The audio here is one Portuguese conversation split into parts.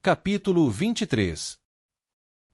Capítulo 23.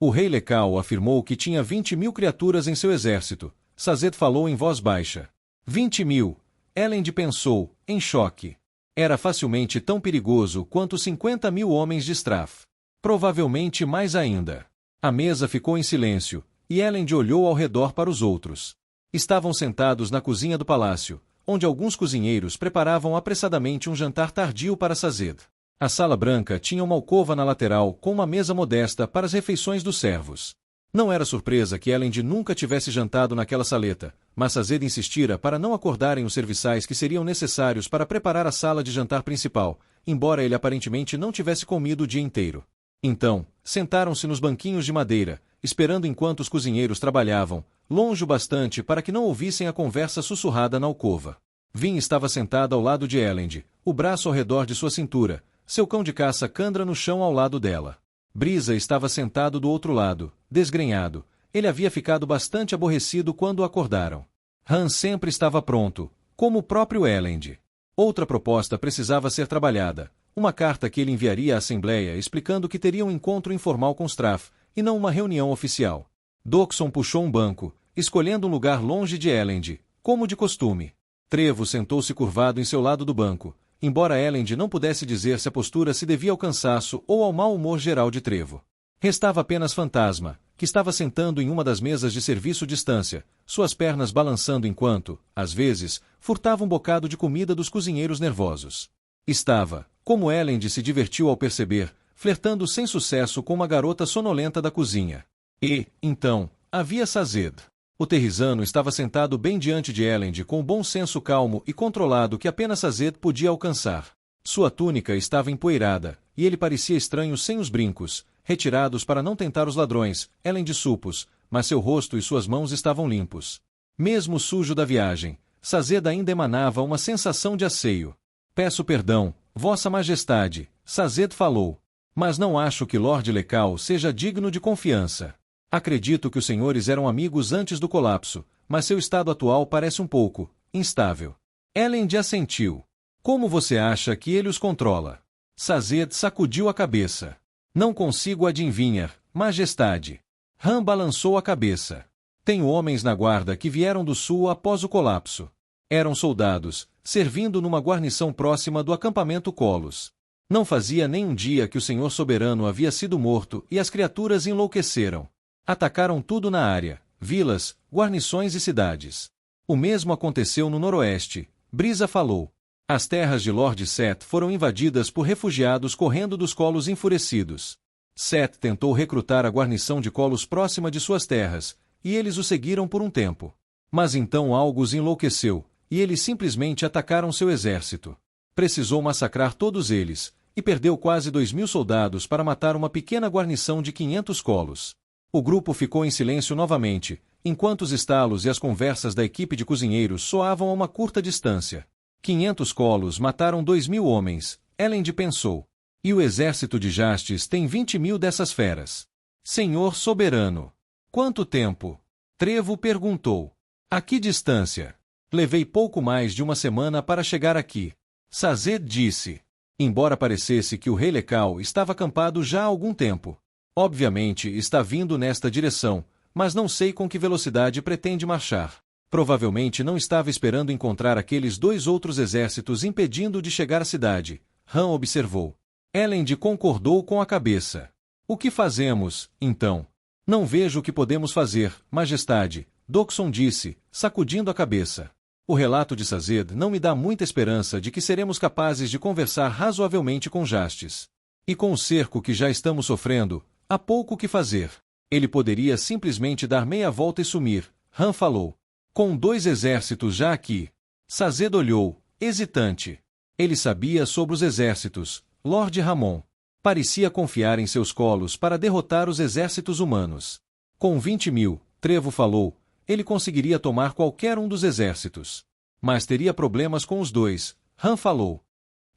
O rei Lecal afirmou que tinha 20.000 criaturas em seu exército. Sazed falou em voz baixa. 20.000. Elend pensou, em choque. Era facilmente tão perigoso quanto 50.000 homens de Strath. Provavelmente mais ainda. A mesa ficou em silêncio, e Elend olhou ao redor para os outros. Estavam sentados na cozinha do palácio, onde alguns cozinheiros preparavam apressadamente um jantar tardio para Sazed. A sala branca tinha uma alcova na lateral com uma mesa modesta para as refeições dos servos. Não era surpresa que Elend nunca tivesse jantado naquela saleta, mas Sazed insistira para não acordarem os serviçais que seriam necessários para preparar a sala de jantar principal, embora ele aparentemente não tivesse comido o dia inteiro. Então, sentaram-se nos banquinhos de madeira, esperando enquanto os cozinheiros trabalhavam, longe o bastante para que não ouvissem a conversa sussurrada na alcova. Vin estava sentada ao lado de Elend, o braço ao redor de sua cintura, seu cão de caça Candra no chão ao lado dela. Brisa estava sentado do outro lado, desgrenhado. Ele havia ficado bastante aborrecido quando o acordaram. Han sempre estava pronto, como o próprio Elend. Outra proposta precisava ser trabalhada, uma carta que ele enviaria à Assembleia explicando que teria um encontro informal com Strath, e não uma reunião oficial. Dockson puxou um banco, escolhendo um lugar longe de Elend, como de costume. Trevo sentou-se curvado em seu lado do banco, embora Elend não pudesse dizer se a postura se devia ao cansaço ou ao mau humor geral de Trevo. Restava apenas Fantasma, que estava sentando em uma das mesas de serviço distância, suas pernas balançando enquanto, às vezes, furtava um bocado de comida dos cozinheiros nervosos. Estava, como Elend se divertiu ao perceber, flertando sem sucesso com uma garota sonolenta da cozinha. E, então, havia Sazed. O Terrizano estava sentado bem diante de Elend com o bom senso calmo e controlado que apenas Sazed podia alcançar. Sua túnica estava empoeirada, e ele parecia estranho sem os brincos, retirados para não tentar os ladrões, Elend supos, mas seu rosto e suas mãos estavam limpos. Mesmo sujo da viagem, Sazed ainda emanava uma sensação de asseio. Peço perdão, Vossa Majestade, Sazed falou. Mas não acho que Lord Lecal seja digno de confiança. Acredito que os senhores eram amigos antes do colapso, mas seu estado atual parece um pouco instável. Elend assentiu. Como você acha que ele os controla? Sazed sacudiu a cabeça. Não consigo adivinhar, Majestade. Han balançou a cabeça. Tenho homens na guarda que vieram do sul após o colapso. Eram soldados, servindo numa guarnição próxima do acampamento Colos. Não fazia nem um dia que o senhor soberano havia sido morto e as criaturas enlouqueceram. Atacaram tudo na área, vilas, guarnições e cidades. O mesmo aconteceu no noroeste, Brisa falou. As terras de Lord Set foram invadidas por refugiados correndo dos Colos enfurecidos. Set tentou recrutar a guarnição de Colos próxima de suas terras, e eles o seguiram por um tempo. Mas então algo os enlouqueceu, e eles simplesmente atacaram seu exército. Precisou massacrar todos eles, e perdeu quase 2.000 soldados para matar uma pequena guarnição de 500 Colos. O grupo ficou em silêncio novamente, enquanto os estalos e as conversas da equipe de cozinheiros soavam a uma curta distância. 500 Colos mataram 2.000 homens, Elend pensou. E o exército de Jastes tem 20.000 dessas feras. Senhor soberano. Quanto tempo? Trevo perguntou. A que distância? Levei pouco mais de uma semana para chegar aqui. Sazed disse. Embora parecesse que o rei Lecal estava acampado já há algum tempo. Obviamente está vindo nesta direção, mas não sei com que velocidade pretende marchar. Provavelmente não estava esperando encontrar aqueles 2 outros exércitos impedindo de chegar à cidade, Han observou. Elend concordou com a cabeça. O que fazemos, então? Não vejo o que podemos fazer, Majestade, Dockson disse, sacudindo a cabeça. O relato de Sazed não me dá muita esperança de que seremos capazes de conversar razoavelmente com Jastes. E com o cerco que já estamos sofrendo, há pouco o que fazer. Ele poderia simplesmente dar meia volta e sumir, Han falou. Com 2 exércitos já aqui. Sazed olhou, hesitante. Ele sabia sobre os exércitos, Lord Ramon. Parecia confiar em seus Colos para derrotar os exércitos humanos. Com 20.000, Trevo falou, ele conseguiria tomar qualquer um dos exércitos. Mas teria problemas com os 2, Han falou.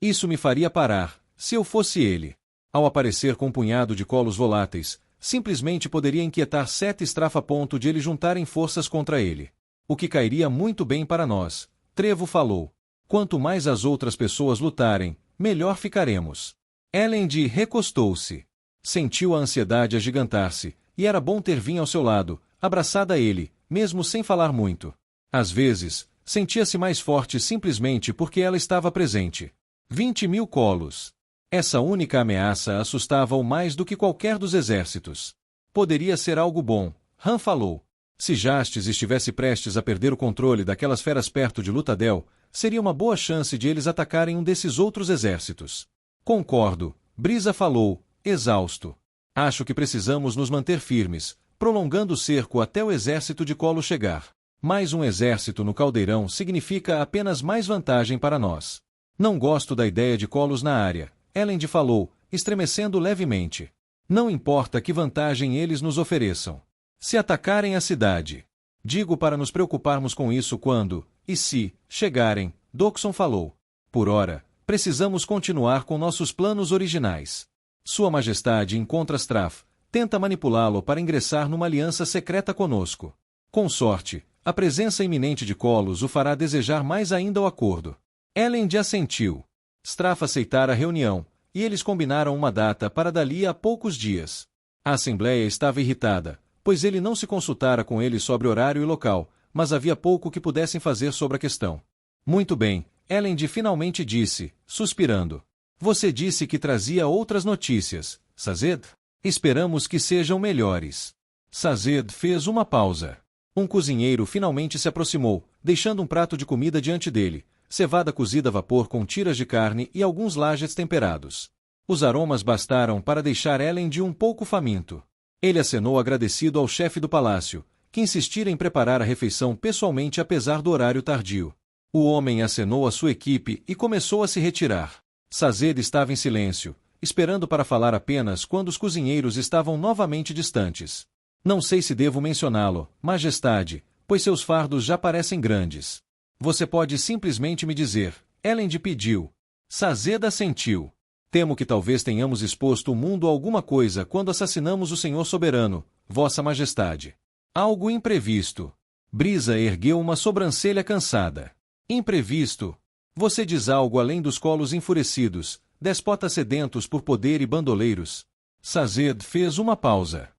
Isso me faria parar, se eu fosse ele. Ao aparecer com um punhado de Colos voláteis, simplesmente poderia inquietar Set Strath a ponto de eles juntarem forças contra ele. O que cairia muito bem para nós, Trevo falou. Quanto mais as outras pessoas lutarem, melhor ficaremos. Elend recostou-se. Sentiu a ansiedade agigantar-se, e era bom ter Vin ao seu lado, abraçada a ele, mesmo sem falar muito. Às vezes, sentia-se mais forte simplesmente porque ela estava presente. 20.000 colos. Essa única ameaça assustava-o mais do que qualquer dos exércitos. Poderia ser algo bom, Han falou. Se Jastes estivesse prestes a perder o controle daquelas feras perto de Lutadel, seria uma boa chance de eles atacarem um desses outros exércitos. Concordo, Brisa falou, exausto. Acho que precisamos nos manter firmes, prolongando o cerco até o exército de Colo chegar. Mais um exército no caldeirão significa apenas mais vantagem para nós. Não gosto da ideia de Colos na área, Elend falou, estremecendo levemente. Não importa que vantagem eles nos ofereçam. Se atacarem a cidade. Digo para nos preocuparmos com isso quando, e se, chegarem, Doxon falou. Por ora, precisamos continuar com nossos planos originais. Sua Majestade encontra Straff, tenta manipulá-lo para ingressar numa aliança secreta conosco. Com sorte, a presença iminente de Colos o fará desejar mais ainda o acordo. Elend assentiu. Straff aceitara a reunião, e eles combinaram uma data para dali a poucos dias. A Assembleia estava irritada, pois ele não se consultara com eles sobre horário e local, mas havia pouco que pudessem fazer sobre a questão. Muito bem, Elend finalmente disse, suspirando. Você disse que trazia outras notícias, Sazed? Esperamos que sejam melhores. Sazed fez uma pausa. Um cozinheiro finalmente se aproximou, deixando um prato de comida diante dele, cevada cozida a vapor com tiras de carne e alguns lajes temperados. Os aromas bastaram para deixar Elend um pouco faminto. Ele acenou agradecido ao chefe do palácio, que insistira em preparar a refeição pessoalmente apesar do horário tardio. O homem acenou à sua equipe e começou a se retirar. Sazed estava em silêncio, esperando para falar apenas quando os cozinheiros estavam novamente distantes. Não sei se devo mencioná-lo, Majestade, pois seus fardos já parecem grandes. Você pode simplesmente me dizer, Elend pediu. Sazed assentiu. Temo que talvez tenhamos exposto o mundo a alguma coisa quando assassinamos o Senhor Soberano, Vossa Majestade. Algo imprevisto. Brisa ergueu uma sobrancelha cansada. Imprevisto? Você diz algo além dos Colos enfurecidos, despotas sedentos por poder e bandoleiros? Sazed fez uma pausa.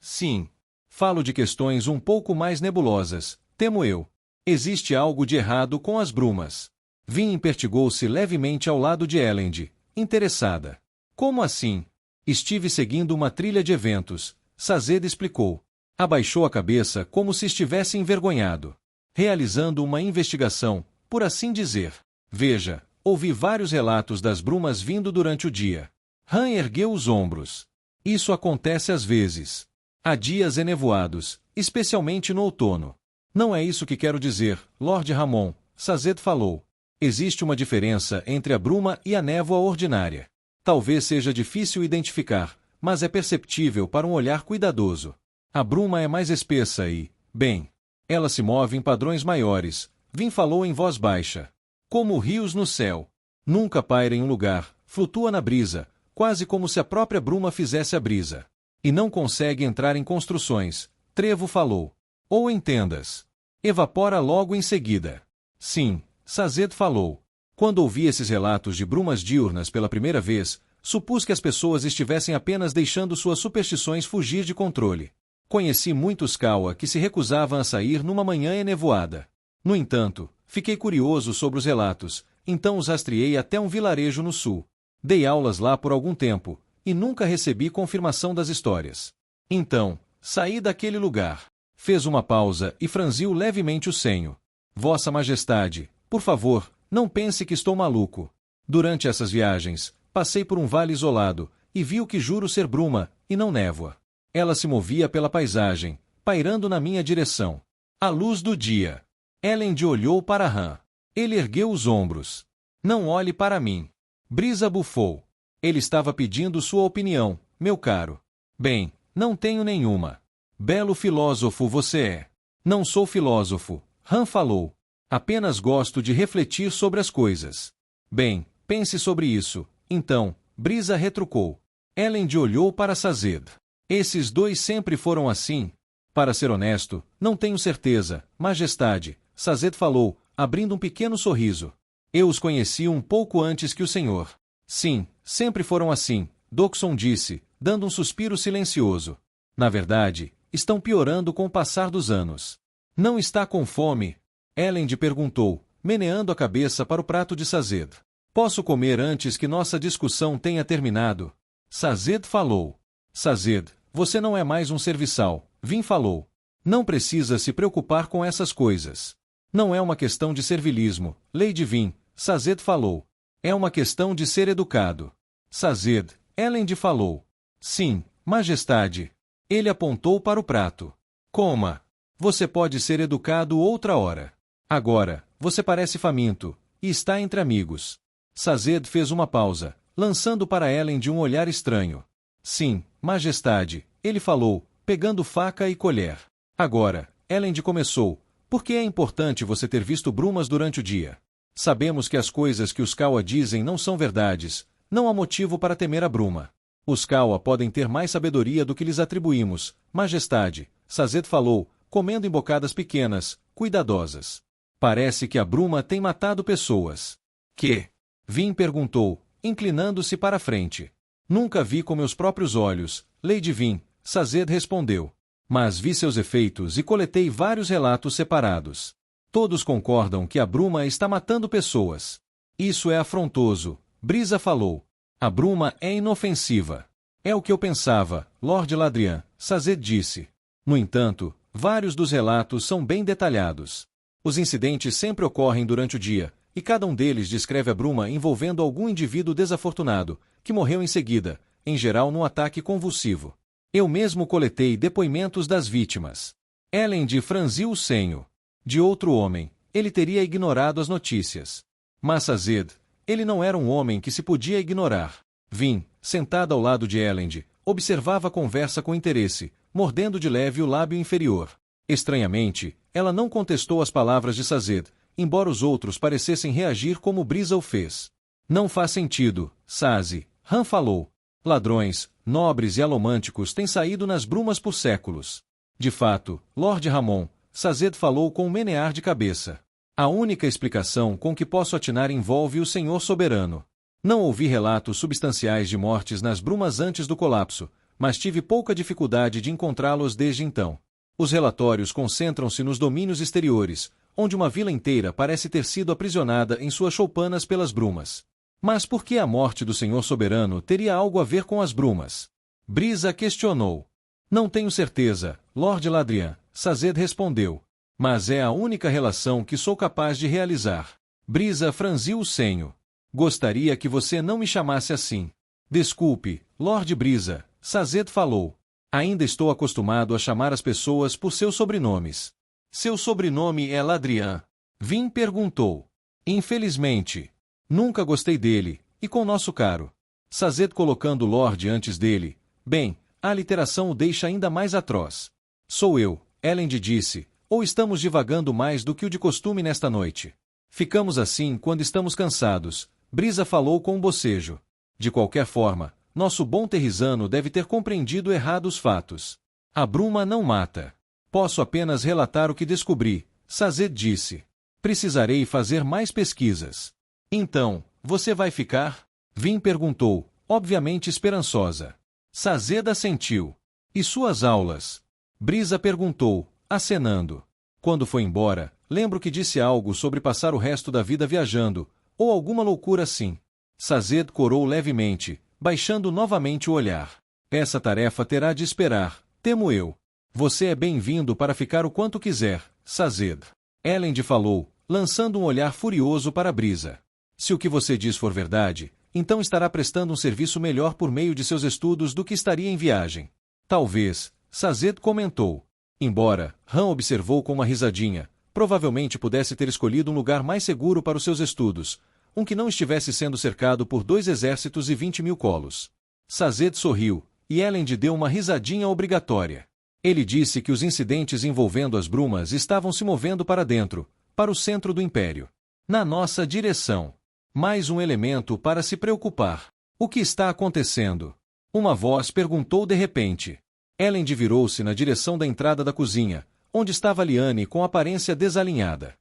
Sim. Falo de questões um pouco mais nebulosas, temo eu. Existe algo de errado com as brumas. Vin impertigou-se levemente ao lado de Elend, interessada. Como assim? Estive seguindo uma trilha de eventos, Sazed explicou. Abaixou a cabeça como se estivesse envergonhado. Realizando uma investigação, por assim dizer. Veja, ouvi vários relatos das brumas vindo durante o dia. Han ergueu os ombros. Isso acontece às vezes. Há dias enevoados, especialmente no outono. Não é isso que quero dizer, Lord Ramon, Sazed falou. Existe uma diferença entre a bruma e a névoa ordinária. Talvez seja difícil identificar, mas é perceptível para um olhar cuidadoso. A bruma é mais espessa e, bem, ela se move em padrões maiores, Vin falou em voz baixa. Como rios no céu. Nunca paira em um lugar, flutua na brisa, quase como se a própria bruma fizesse a brisa. E não consegue entrar em construções, Trevo falou. Ou em tendas. Evapora logo em seguida. Sim, Sazed falou. Quando ouvi esses relatos de brumas diurnas pela primeira vez, supus que as pessoas estivessem apenas deixando suas superstições fugir de controle. Conheci muitos Kawa que se recusavam a sair numa manhã enevoada. No entanto, fiquei curioso sobre os relatos, então os rastreei até um vilarejo no sul. Dei aulas lá por algum tempo, e nunca recebi confirmação das histórias. Então, saí daquele lugar. Fez uma pausa e franziu levemente o senho. Vossa Majestade, por favor, não pense que estou maluco. Durante essas viagens, passei por um vale isolado, e vi o que juro ser bruma, e não névoa. Ela se movia pela paisagem, pairando na minha direção. À luz do dia. Elend olhou para Han. Ele ergueu os ombros. Não olhe para mim. Brisa bufou. Ele estava pedindo sua opinião, meu caro. Bem, não tenho nenhuma. Belo filósofo você é. Não sou filósofo, Han falou. Apenas gosto de refletir sobre as coisas. Bem, pense sobre isso. Então, Brisa retrucou. Elend olhou para Sazed. Esses dois sempre foram assim? Para ser honesto, não tenho certeza, Majestade, Sazed falou, abrindo um pequeno sorriso. Eu os conheci um pouco antes que o senhor. Sim, sempre foram assim, Dockson disse, dando um suspiro silencioso. Na verdade, estão piorando com o passar dos anos. Não está com fome? Elend perguntou, meneando a cabeça para o prato de Sazed. Posso comer antes que nossa discussão tenha terminado? Sazed falou. Sazed, você não é mais um serviçal, Vin falou. Não precisa se preocupar com essas coisas. Não é uma questão de servilismo, Lady Vin, Sazed falou. É uma questão de ser educado. Sazed, Elend falou. Sim, majestade. Ele apontou para o prato. Coma. Você pode ser educado outra hora. Agora, você parece faminto, e está entre amigos. Sazed fez uma pausa, lançando para Elend um olhar estranho. Sim, majestade, ele falou, pegando faca e colher. Agora, Elend começou. Por que é importante você ter visto brumas durante o dia? Sabemos que as coisas que os Kawa dizem não são verdades, não há motivo para temer a bruma. Os Kawa podem ter mais sabedoria do que lhes atribuímos, majestade, Sazed falou, comendo em bocadas pequenas, cuidadosas. Parece que a bruma tem matado pessoas. Que? Vin perguntou, inclinando-se para a frente. Nunca vi com meus próprios olhos, Lady Vin, Sazed respondeu. Mas vi seus efeitos e coletei vários relatos separados. Todos concordam que a bruma está matando pessoas. Isso é afrontoso, Brisa falou. A bruma é inofensiva. É o que eu pensava, Lord Ladrian, Sazed disse. No entanto, vários dos relatos são bem detalhados. Os incidentes sempre ocorrem durante o dia, e cada um deles descreve a bruma envolvendo algum indivíduo desafortunado, que morreu em seguida, em geral num ataque convulsivo. Eu mesmo coletei depoimentos das vítimas. Elend franziu o senho. De outro homem, ele teria ignorado as notícias. Mas Sazed, ele não era um homem que se podia ignorar. Vin, sentada ao lado de Elend, observava a conversa com interesse, mordendo de leve o lábio inferior. Estranhamente, ela não contestou as palavras de Sazed, embora os outros parecessem reagir como Brisa o fez. Não faz sentido, Sazi, Han falou. Ladrões, nobres e alomânticos têm saído nas brumas por séculos. De fato, Lord Ramon, Sazed falou com um menear de cabeça. A única explicação com que posso atinar envolve o Senhor Soberano. Não ouvi relatos substanciais de mortes nas brumas antes do colapso, mas tive pouca dificuldade de encontrá-los desde então. Os relatórios concentram-se nos domínios exteriores, onde uma vila inteira parece ter sido aprisionada em suas choupanas pelas brumas. Mas por que a morte do Senhor Soberano teria algo a ver com as brumas? Brisa questionou. Não tenho certeza, Lord Ladrian, Sazed respondeu. Mas é a única relação que sou capaz de realizar. Brisa franziu o senho. Gostaria que você não me chamasse assim. Desculpe, Lord Brisa, Sazed falou. Ainda estou acostumado a chamar as pessoas por seus sobrenomes. Seu sobrenome é Ladrian? Vin perguntou. Infelizmente. Nunca gostei dele, e com nosso caro. Sazed colocando Lord antes dele. Bem, a literação o deixa ainda mais atroz. Sou eu, Elend disse, ou estamos divagando mais do que o de costume nesta noite. Ficamos assim quando estamos cansados, Brisa falou com um bocejo. De qualquer forma, nosso bom terrisano deve ter compreendido errado os fatos. A bruma não mata. Posso apenas relatar o que descobri, Sazed disse. Precisarei fazer mais pesquisas. Então, você vai ficar? Vin perguntou, obviamente esperançosa. Sazed assentiu. E suas aulas? Brisa perguntou, acenando. Quando foi embora, lembro que disse algo sobre passar o resto da vida viajando, ou alguma loucura assim. Sazed corou levemente, baixando novamente o olhar. Essa tarefa terá de esperar, temo eu. Você é bem-vindo para ficar o quanto quiser, Sazed. Elend falou, lançando um olhar furioso para Brisa. Se o que você diz for verdade, então estará prestando um serviço melhor por meio de seus estudos do que estaria em viagem. Talvez, Sazed comentou. Embora, Han observou com uma risadinha, provavelmente pudesse ter escolhido um lugar mais seguro para os seus estudos, um que não estivesse sendo cercado por 2 exércitos e 20.000 colos. Sazed sorriu, e Elend deu uma risadinha obrigatória. Ele disse que os incidentes envolvendo as brumas estavam se movendo para dentro, para o centro do Império. Na nossa direção. Mais um elemento para se preocupar. O que está acontecendo? Uma voz perguntou de repente. Elend virou-se na direção da entrada da cozinha, onde estava Liane com aparência desalinhada.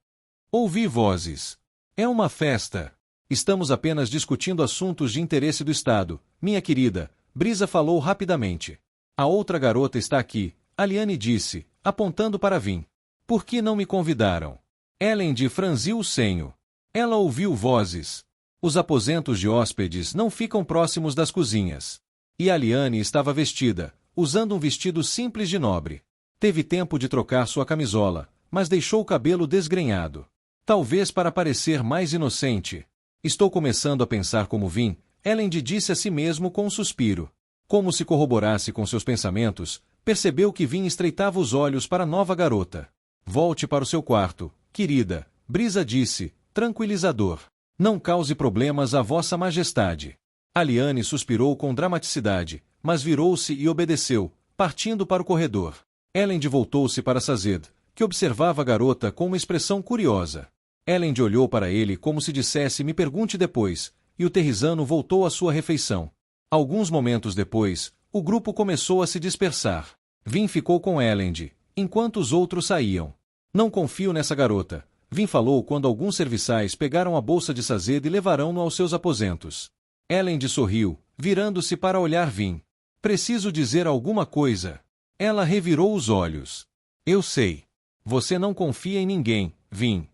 Ouvi vozes. É uma festa. Estamos apenas discutindo assuntos de interesse do Estado, minha querida, Brisa falou rapidamente. A outra garota está aqui, Aliane disse, apontando para Vin. Por que não me convidaram? Elend franziu o senho. Ela ouviu vozes. Os aposentos de hóspedes não ficam próximos das cozinhas. E Aliane estava vestida, usando um vestido simples de nobre. Teve tempo de trocar sua camisola, mas deixou o cabelo desgrenhado. Talvez para parecer mais inocente. Estou começando a pensar como Vin, Elend disse a si mesmo com um suspiro. Como se corroborasse com seus pensamentos, percebeu que Vin estreitava os olhos para a nova garota. Volte para o seu quarto, querida, Brisa disse, tranquilizador. Não cause problemas a vossa majestade. Aliane suspirou com dramaticidade, mas virou-se e obedeceu, partindo para o corredor. Elend voltou-se para Sazed, que observava a garota com uma expressão curiosa. Elend olhou para ele como se dissesse me pergunte depois, e o terrisano voltou à sua refeição. Alguns momentos depois, o grupo começou a se dispersar. Vin ficou com Elend, enquanto os outros saíam. Não confio nessa garota, Vin falou quando alguns serviçais pegaram a bolsa de Sazed e levarão-no aos seus aposentos. Elend sorriu, virando-se para olhar Vin. Preciso dizer alguma coisa. Ela revirou os olhos. Eu sei. Você não confia em ninguém, Vin.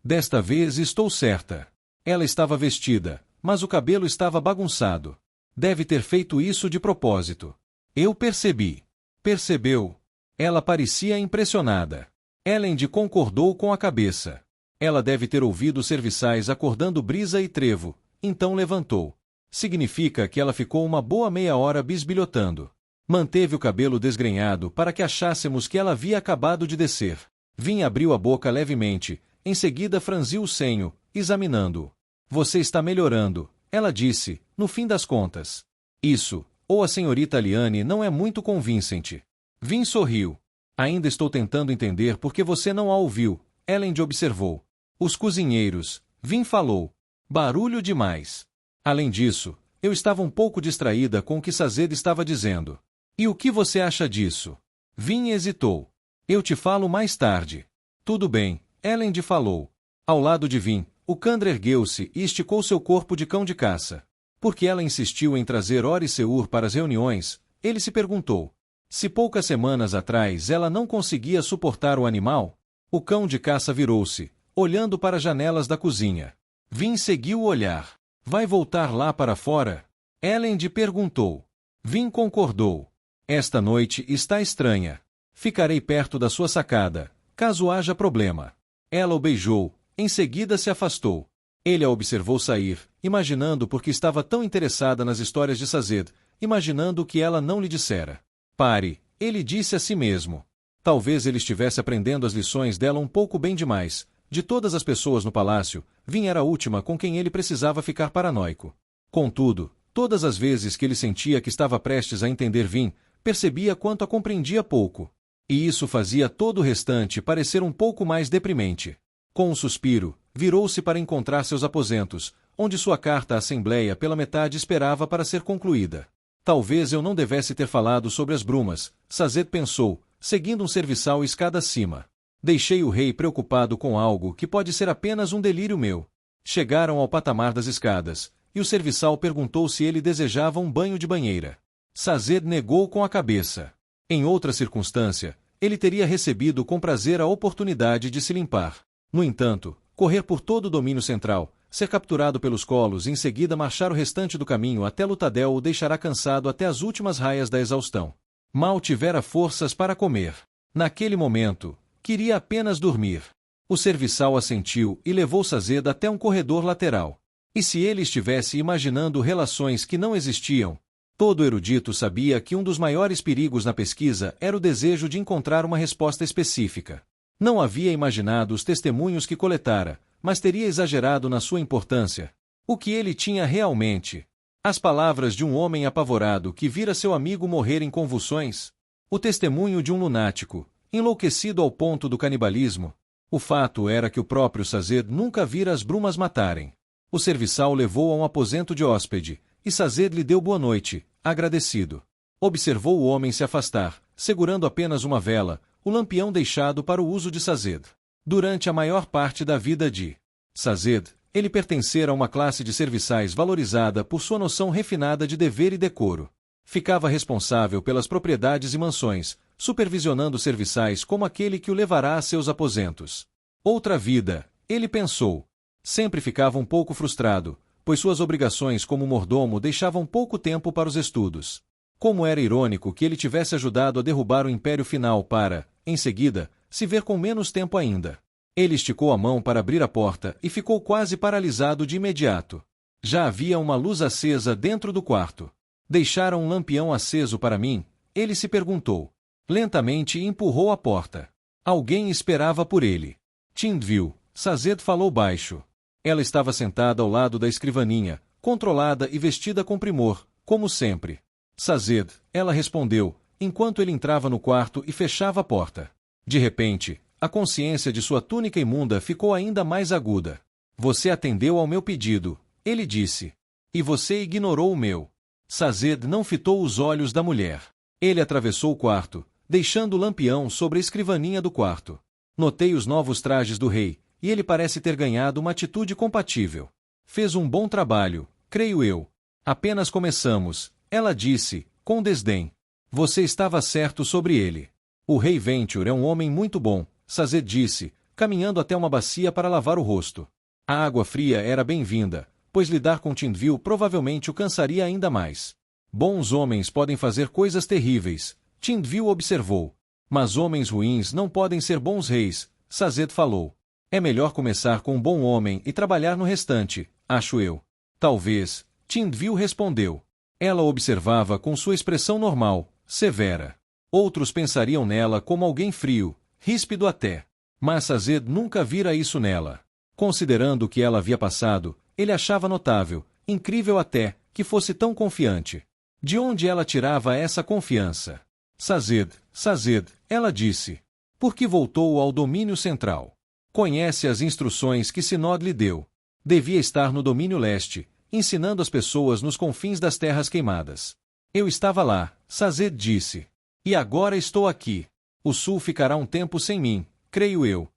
Desta vez estou certa. Ela estava vestida, mas o cabelo estava bagunçado. Deve ter feito isso de propósito. Eu percebi. Percebeu? Ela parecia impressionada. Elend concordou com a cabeça. Ela deve ter ouvido os serviçais acordando Brisa e Trevo, então levantou. Significa que ela ficou uma boa meia hora bisbilhotando. Manteve o cabelo desgrenhado para que achássemos que ela havia acabado de descer. Vin abriu a boca levemente, em seguida franziu o senho, examinando-o. Você está melhorando, ela disse, no fim das contas. Isso, ou a senhorita Aliane não é muito convincente. Vin sorriu. Ainda estou tentando entender por que você não a ouviu, Elend observou. Os cozinheiros, Vin falou. Barulho demais. Além disso, eu estava um pouco distraída com o que Sazed estava dizendo. E o que você acha disso? Vin hesitou. Eu te falo mais tarde. Tudo bem, Elend falou. Ao lado de Vin, o Kandra ergueu-se e esticou seu corpo de cão de caça. Porque ela insistiu em trazer Ori Seur para as reuniões, ele se perguntou. Se poucas semanas atrás ela não conseguia suportar o animal, o cão de caça virou-se, olhando para as janelas da cozinha. Vin seguiu o olhar. Vai voltar lá para fora? Elend perguntou. Vin concordou. Esta noite está estranha. Ficarei perto da sua sacada, caso haja problema. Ela o beijou, em seguida se afastou. Ele a observou sair, imaginando por que estava tão interessada nas histórias de Sazed, imaginando o que ela não lhe dissera. Pare, ele disse a si mesmo. Talvez ele estivesse aprendendo as lições dela um pouco bem demais. De todas as pessoas no palácio, Vin era a última com quem ele precisava ficar paranoico. Contudo, todas as vezes que ele sentia que estava prestes a entender Vin, percebia quanto a compreendia pouco. E isso fazia todo o restante parecer um pouco mais deprimente. Com um suspiro, virou-se para encontrar seus aposentos, onde sua carta à Assembleia pela metade esperava para ser concluída. Talvez eu não devesse ter falado sobre as brumas, Sazed pensou, seguindo um serviçal escada acima. Deixei o rei preocupado com algo que pode ser apenas um delírio meu. Chegaram ao patamar das escadas, e o serviçal perguntou se ele desejava um banho de banheira. Sazed negou com a cabeça. Em outra circunstância, ele teria recebido com prazer a oportunidade de se limpar. No entanto, correr por todo o domínio central, ser capturado pelos colos e em seguida marchar o restante do caminho até Lutadel o deixará cansado até as últimas raias da exaustão. Mal tivera forças para comer. Naquele momento, queria apenas dormir. O serviçal assentiu e levou Sazed até um corredor lateral. E se ele estivesse imaginando relações que não existiam? Todo erudito sabia que um dos maiores perigos na pesquisa era o desejo de encontrar uma resposta específica. Não havia imaginado os testemunhos que coletara, mas teria exagerado na sua importância. O que ele tinha realmente? As palavras de um homem apavorado que vira seu amigo morrer em convulsões? O testemunho de um lunático, enlouquecido ao ponto do canibalismo? O fato era que o próprio Sazed nunca vira as brumas matarem. O serviçal levou a um aposento de hóspede, e Sazed lhe deu boa noite, agradecido. Observou o homem se afastar, segurando apenas uma vela, o lampião deixado para o uso de Sazed. Durante a maior parte da vida de Sazed, Ele pertencera a uma classe de serviçais valorizada por sua noção refinada de dever e decoro. Ficava responsável pelas propriedades e mansões, supervisionando serviçais como aquele que o levará a seus aposentos. Outra vida, ele pensou. Sempre ficava um pouco frustrado, pois suas obrigações como mordomo deixavam pouco tempo para os estudos. Como era irônico que ele tivesse ajudado a derrubar o Império Final para, em seguida, se ver com menos tempo ainda. Ele esticou a mão para abrir a porta e ficou quase paralisado de imediato. Já havia uma luz acesa dentro do quarto. Deixaram um lampião aceso para mim? Ele se perguntou. Lentamente empurrou a porta. Alguém esperava por ele. Tindvil, Sazed falou baixo. Ela estava sentada ao lado da escrivaninha, controlada e vestida com primor, como sempre. Sazed, ela respondeu, enquanto ele entrava no quarto e fechava a porta. De repente, a consciência de sua túnica imunda ficou ainda mais aguda. Você atendeu ao meu pedido, ele disse. E você ignorou o meu. Sazed não fitou os olhos da mulher. Ele atravessou o quarto, deixando o lampião sobre a escrivaninha do quarto. Notei os novos trajes do rei, e ele parece ter ganhado uma atitude compatível. Fez um bom trabalho, creio eu. Apenas começamos, ela disse, com desdém. Você estava certo sobre ele. O rei Venture é um homem muito bom, Sazed disse, caminhando até uma bacia para lavar o rosto. A água fria era bem-vinda, pois lidar com Tindvil provavelmente o cansaria ainda mais. Bons homens podem fazer coisas terríveis, Tindvil observou. Mas homens ruins não podem ser bons reis, Sazed falou. É melhor começar com um bom homem e trabalhar no restante, acho eu. Talvez, Tindvil respondeu. Ela observava com sua expressão normal, severa. Outros pensariam nela como alguém frio, ríspido até. Mas Sazed nunca vira isso nela. Considerando o que ela havia passado, ele achava notável, incrível até, que fosse tão confiante. De onde ela tirava essa confiança? Sazed, ela disse. Porque voltou ao domínio central. Conhece as instruções que Sinod lhe deu. Devia estar no domínio leste, ensinando as pessoas nos confins das terras queimadas. Eu estava lá, Sazed disse. E agora estou aqui. O sul ficará um tempo sem mim, creio eu.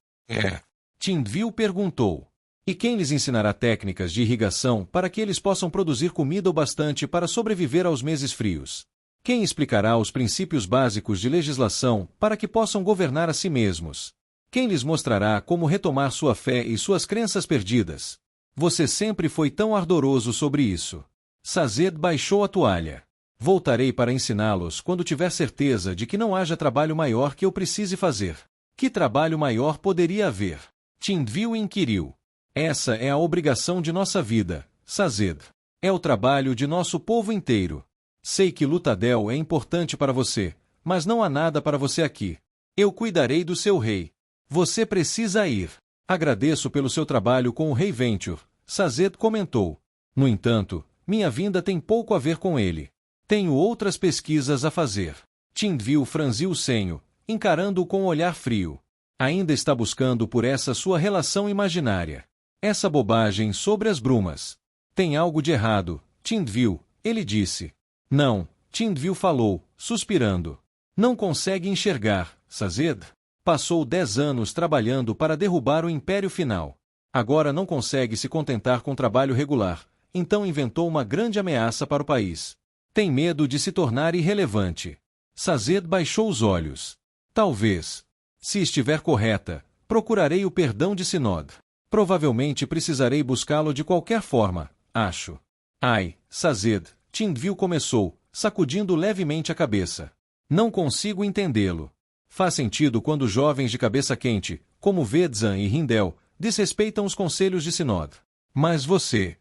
Tindvil perguntou. E quem lhes ensinará técnicas de irrigação para que eles possam produzir comida o bastante para sobreviver aos meses frios? Quem explicará os princípios básicos de legislação para que possam governar a si mesmos? Quem lhes mostrará como retomar sua fé e suas crenças perdidas? Você sempre foi tão ardoroso sobre isso. Sazed baixou a toalha. Voltarei para ensiná-los quando tiver certeza de que não haja trabalho maior que eu precise fazer. Que trabalho maior poderia haver? Tindvil inquiriu. Essa é a obrigação de nossa vida, Sazed. É o trabalho de nosso povo inteiro. Sei que Lutadel é importante para você, mas não há nada para você aqui. Eu cuidarei do seu rei. Você precisa ir. Agradeço pelo seu trabalho com o rei Venture, Sazed comentou. No entanto, minha vinda tem pouco a ver com ele. Tenho outras pesquisas a fazer. Tindvil franziu o senho, encarando-o com um olhar frio. Ainda está buscando por essa sua relação imaginária. Essa bobagem sobre as brumas. Tem algo de errado, Tindvil, ele disse. Não, Tindvil falou, suspirando. Não consegue enxergar, Sazed? Passou 10 anos trabalhando para derrubar o Império Final. Agora não consegue se contentar com trabalho regular, então inventou uma grande ameaça para o país. Tem medo de se tornar irrelevante. Sazed baixou os olhos. Talvez. Se estiver correta, procurarei o perdão de Sinod. Provavelmente precisarei buscá-lo de qualquer forma, acho. Ai, Sazed, Tindvil começou, sacudindo levemente a cabeça. Não consigo entendê-lo. Faz sentido quando jovens de cabeça quente, como Vedzan e Hindel, desrespeitam os conselhos de Sinod. Mas você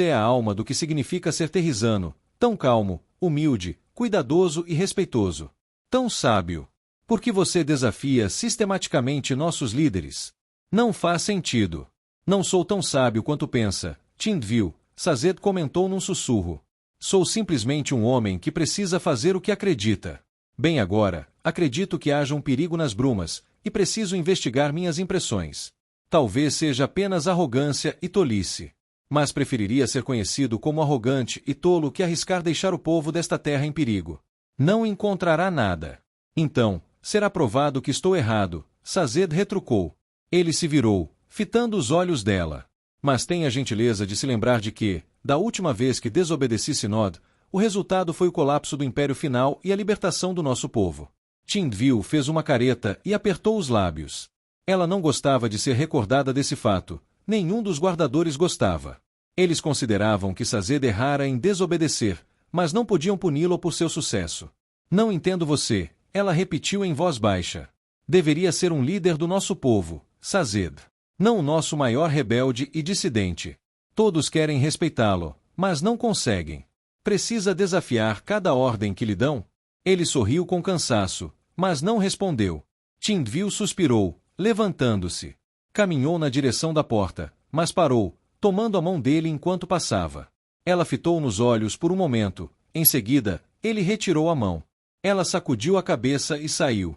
é a alma do que significa ser terrizano, tão calmo, humilde, cuidadoso e respeitoso. Tão sábio. Por que você desafia sistematicamente nossos líderes? Não faz sentido. Não sou tão sábio quanto pensa, Tindvil, Sazed comentou num sussurro. Sou simplesmente um homem que precisa fazer o que acredita. Bem agora, acredito que haja um perigo nas brumas, e preciso investigar minhas impressões. Talvez seja apenas arrogância e tolice. Mas preferiria ser conhecido como arrogante e tolo que arriscar deixar o povo desta terra em perigo. Não encontrará nada. Então, será provado que estou errado, Sazed retrucou. Ele se virou, fitando os olhos dela. Mas tenha a gentileza de se lembrar de que, da última vez que desobedeci Sinod, o resultado foi o colapso do Império final e a libertação do nosso povo. Tindvil fez uma careta e apertou os lábios. Ela não gostava de ser recordada desse fato, nenhum dos guardadores gostava. Eles consideravam que Sazed errara em desobedecer, mas não podiam puni-lo por seu sucesso. Não entendo você, ela repetiu em voz baixa. Deveria ser um líder do nosso povo, Sazed. Não o nosso maior rebelde e dissidente. Todos querem respeitá-lo, mas não conseguem. Precisa desafiar cada ordem que lhe dão? Ele sorriu com cansaço, mas não respondeu. Tindvil suspirou, levantando-se. Caminhou na direção da porta, mas parou, tomando a mão dele enquanto passava. Ela fitou nos olhos por um momento, em seguida, ele retirou a mão. Ela sacudiu a cabeça e saiu.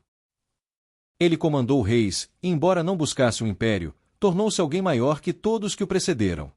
Ele comandou reis, e embora não buscasse o império, tornou-se alguém maior que todos que o precederam.